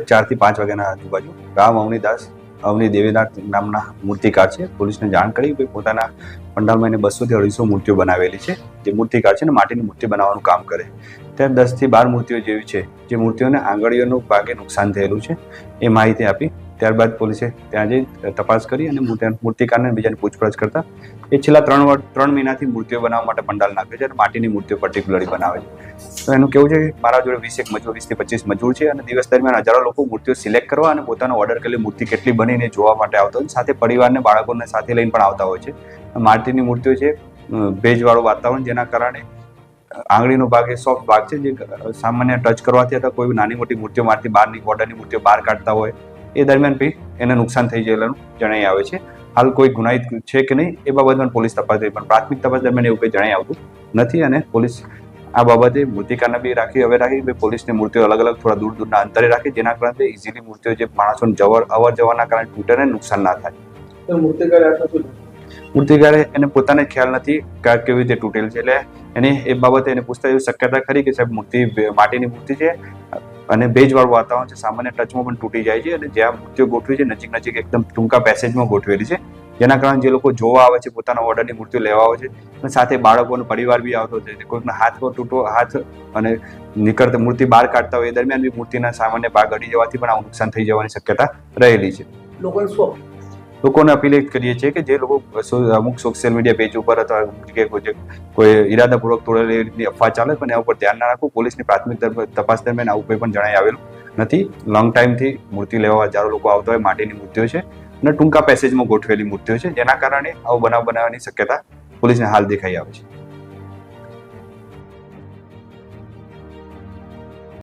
4 થી 5 વાગ્યાના આજુબાજુ ગામ અવની દેવીનાથ નામના મૂર્તિકાર છે. પોલીસને જાણ કરી કે પોતાના પંડાલમાં એને 200 થી 250 મૂર્તિઓ બનાવેલી છે. જે મૂર્તિકાર છે ને માટીની મૂર્તિ બનાવવાનું કામ કરે. ત્યાં 10 થી 12 મૂર્તિઓ જેવી છે જે મૂર્તિઓને આંગળીઓનું ભાગે નુકસાન થયેલું છે એ માહિતી આપી. ત્યારબાદ પોલીસે ત્યાં જઈ તપાસ કરી અને મૂર્તિકારને બીજાને પૂછપરછ કરતા એ છેલ્લા 3 મહિનાથી મૂર્તિઓ બનાવવા માટે પંડાલ નાખે છે અને માટીની મૂર્તિઓ પર્ટિક્યુલરલી બનાવે છે. તો એનું કેવું છે કે મારા જોડે 20 થી 25 મજૂર છે અને દિવસ દરમિયાન હજારો લોકો મૂર્તિઓ સિલેક્ટ કરવા અને પોતાનો ઓર્ડર કરેલી મૂર્તિ કેટલી બનીને જોવા માટે આવતા હોય. સાથે પરિવારને બાળકોને સાથે લઈને પણ આવતા હોય છે. માટીની મૂર્તિઓ છે ભેજવાળું વાતાવરણ, જેના કારણે આંગળીનો ભાગ એ સોફ્ટ ભાગ છે જે સામાન્ય ટચ કરવાથી અથવા કોઈ નાની મોટી મૂર્તિઓ મારથી બહારની ઓર્ડરની મૂર્તિઓ બહાર કાઢતા હોય એ દરમિયાન બી એને નુકસાન થઈ ગયેલું જણાઈ આવે છે. હાલ કોઈ ગુનાહિત છે કે નહીં એ બાબતમાં પોલીસ તપાસ કરી, પણ પ્રાથમિક તપાસ દરમિયાન એવું કંઈ જણાઈ આવતું નથી. અને પોલીસ આ બાબતે મૂર્તિકારને બી રાખી પોલીસની મૂર્તિઓ અલગ થોડા દૂરના અંતરે રાખી, જેના કારણે ઇઝીલી મૂર્તિઓ જે માણસોને અવર જવાના કારણે તૂટે ને નુકસાન ના થાય. મૂર્તિકારે એને પોતાને ખ્યાલ નથી કે કેવી રીતે તૂટેલ છે, એટલે એને એ બાબતે એને પૂછતા એવી શક્યતા ખરી કે સાહેબ મૂર્તિ માટીની મૂર્તિ છે અને ભેજવાળું વાતાવરણ છે, સામાન્ય ટચમાં પણ તૂટી જાય છે. અને જ્યાં મૂર્તિઓ ગોઠવી છે નજીક એકદમ ટૂંકા પેસેજમાં ગોઠવેલી છે, જેના કારણે જે લોકો જોવા આવે છે, પોતાના ઓર્ડરની મૂર્તિઓ લેવા આવે છે અને સાથે બાળકોનો પરિવાર બી આવતો હોય છે. કોઈકના હાથ અને નીકળતા મૂર્તિ બહાર કાઢતા હોય એ દરમિયાન બી મૂર્તિના સામાન્ય ભાગ અડી જવાથી પણ આવું નુકસાન થઈ જવાની શક્યતા રહેલી છે. લોકોને અપીલ કરીએ છીએ કે જે લોકો અમુક સોશિયલ મીડિયા પેજ ઉપર અથવા કોઈ ઈરાદાપૂર્વક તોડેલી રીતની અફવા ચાલે પણ એના ઉપર ધ્યાન ના રાખવું. પોલીસની પ્રાથમિક તપાસ દરમિયાન આવું કોઈ પણ જણાઈ આવેલું નથી. લોંગ ટાઈમથી મૂર્તિ લેવા હજારો લોકો આવતા હોય. માટીની મૂર્તિઓ છે અને ટૂંકા પેસેજમાં ગોઠવેલી મૂર્તિઓ છે, જેના કારણે આવો બનાવ બનાવવાની શક્યતા પોલીસને હાલ દેખાઈ આવે છે.